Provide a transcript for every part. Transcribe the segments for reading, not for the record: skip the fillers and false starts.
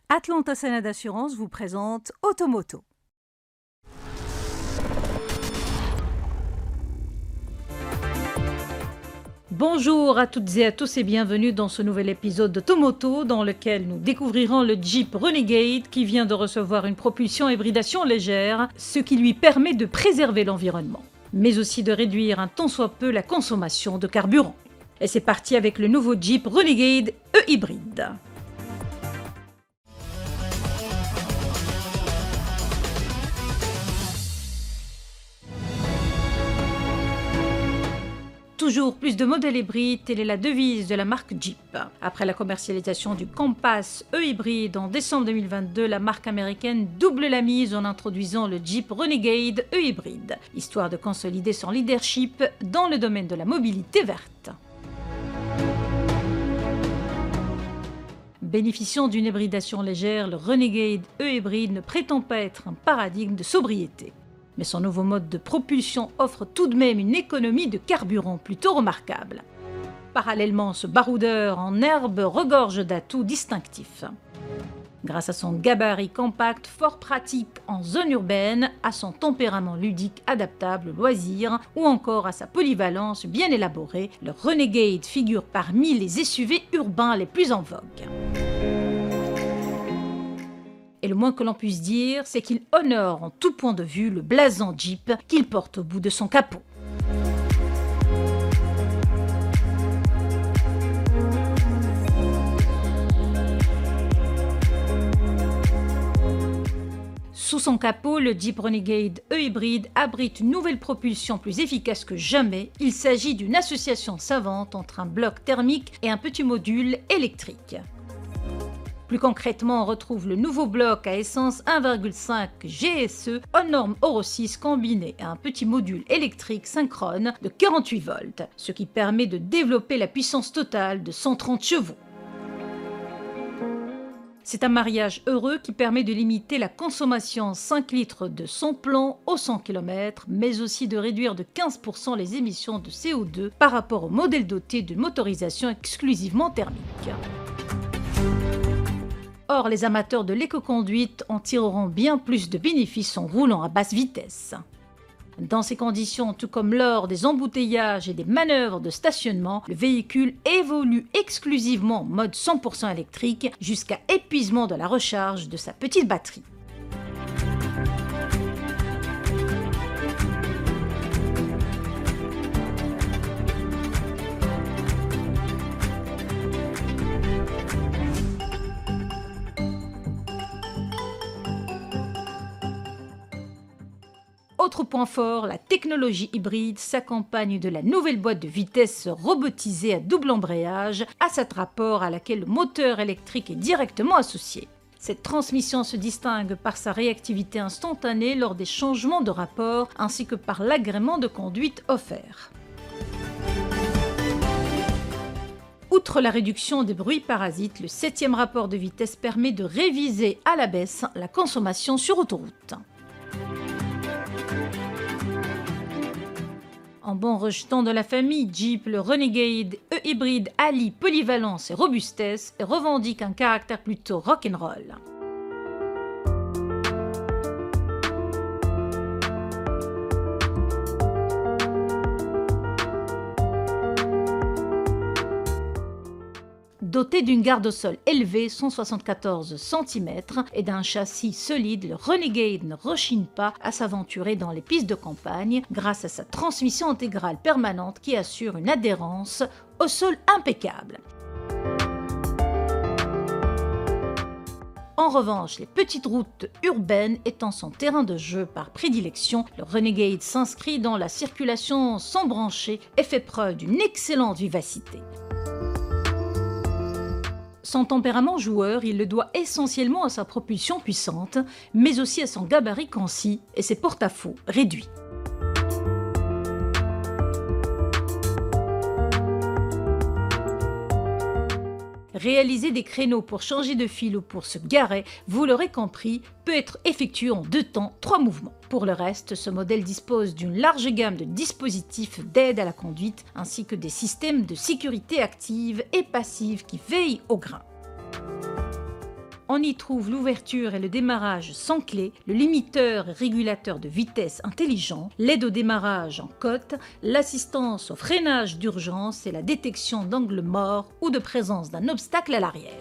Atlanta Sénat d'Assurance vous présente Automoto. Bonjour à toutes et à tous et bienvenue dans ce nouvel épisode d'Automoto dans lequel nous découvrirons le Jeep Renegade qui vient de recevoir une propulsion hybridation légère, ce qui lui permet de préserver l'environnement, mais aussi de réduire un tant soit peu la consommation de carburant. Et c'est parti avec le nouveau Jeep Renegade e-hybride. Toujours plus de modèles hybrides, telle est la devise de la marque Jeep. Après la commercialisation du Compass e-hybride en décembre 2022, la marque américaine double la mise en introduisant le Jeep Renegade e-hybride, histoire de consolider son leadership dans le domaine de la mobilité verte. Bénéficiant d'une hybridation légère, le Renegade e-hybride ne prétend pas être un paradigme de sobriété. Mais son nouveau mode de propulsion offre tout de même une économie de carburant plutôt remarquable. Parallèlement, ce baroudeur en herbe regorge d'atouts distinctifs. Grâce à son gabarit compact, fort pratique en zone urbaine, à son tempérament ludique adaptable aux loisirs ou encore à sa polyvalence bien élaborée, le Renegade figure parmi les SUV urbains les plus en vogue. Et le moins que l'on puisse dire, c'est qu'il honore en tout point de vue le blason Jeep qu'il porte au bout de son capot. Sous son capot, le Jeep Renegade e-hybride abrite une nouvelle propulsion plus efficace que jamais. Il s'agit d'une association savante entre un bloc thermique et un petit module électrique. Plus concrètement, on retrouve le nouveau bloc à essence 1,5 GSE aux normes Euro 6 combiné à un petit module électrique synchrone de 48 volts, ce qui permet de développer la puissance totale de 130 chevaux. C'est un mariage heureux qui permet de limiter la consommation en 5 litres de son plomb au 100 km, mais aussi de réduire de 15% les émissions de CO2 par rapport au modèle doté d'une motorisation exclusivement thermique. Or, les amateurs de l'éco-conduite en tireront bien plus de bénéfices en roulant à basse vitesse. Dans ces conditions, tout comme lors des embouteillages et des manœuvres de stationnement, le véhicule évolue exclusivement en mode 100% électrique jusqu'à épuisement de la recharge de sa petite batterie. Autre point fort, la technologie hybride s'accompagne de la nouvelle boîte de vitesse robotisée à double embrayage, à cet rapport à laquelle le moteur électrique est directement associé. Cette transmission se distingue par sa réactivité instantanée lors des changements de rapport ainsi que par l'agrément de conduite offert. Outre la réduction des bruits parasites, le 7e rapport de vitesse permet de réviser à la baisse la consommation sur autoroute. En bon rejeton de la famille Jeep, le Renegade e-hybride allie polyvalence et robustesse et revendique un caractère plutôt rock'n'roll. Doté d'une garde au sol élevée, 174 cm, et d'un châssis solide, le Renegade ne rechigne pas à s'aventurer dans les pistes de campagne grâce à sa transmission intégrale permanente qui assure une adhérence au sol impeccable. En revanche, les petites routes urbaines étant son terrain de jeu par prédilection, le Renegade s'inscrit dans la circulation sans brancher et fait preuve d'une excellente vivacité. Son tempérament joueur, il le doit essentiellement à sa propulsion puissante, mais aussi à son gabarit concis et ses porte-à-faux réduits. Réaliser des créneaux pour changer de fil ou pour se garer, vous l'aurez compris, peut être effectué en 2 temps, 3 mouvements. Pour le reste, ce modèle dispose d'une large gamme de dispositifs d'aide à la conduite ainsi que des systèmes de sécurité active et passive qui veillent au grain. On y trouve l'ouverture et le démarrage sans clé, le limiteur et régulateur de vitesse intelligent, l'aide au démarrage en côte, l'assistance au freinage d'urgence et la détection d'angle mort ou de présence d'un obstacle à l'arrière.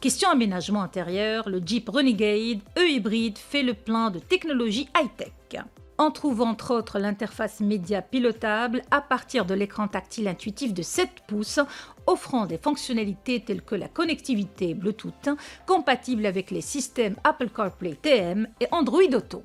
Question aménagement intérieur, le Jeep Renegade E-hybride fait le plein de technologies high-tech. On trouve entre autres l'interface média pilotable à partir de l'écran tactile intuitif de 7 pouces, offrant des fonctionnalités telles que la connectivité Bluetooth, compatible avec les systèmes Apple CarPlay TM et Android Auto.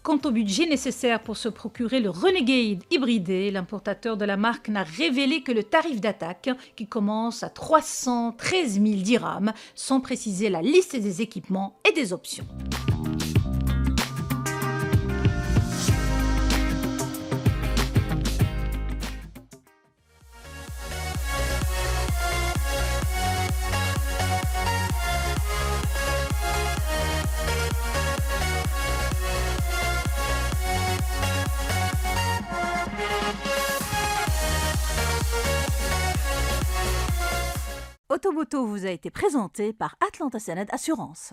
Quant au budget nécessaire pour se procurer le Renegade hybridé, l'importateur de la marque n'a révélé que le tarif d'attaque qui commence à 313 000 dirhams, sans préciser la liste des équipements et des options. Autoboto vous a été présenté par Atlanta Senate Assurance.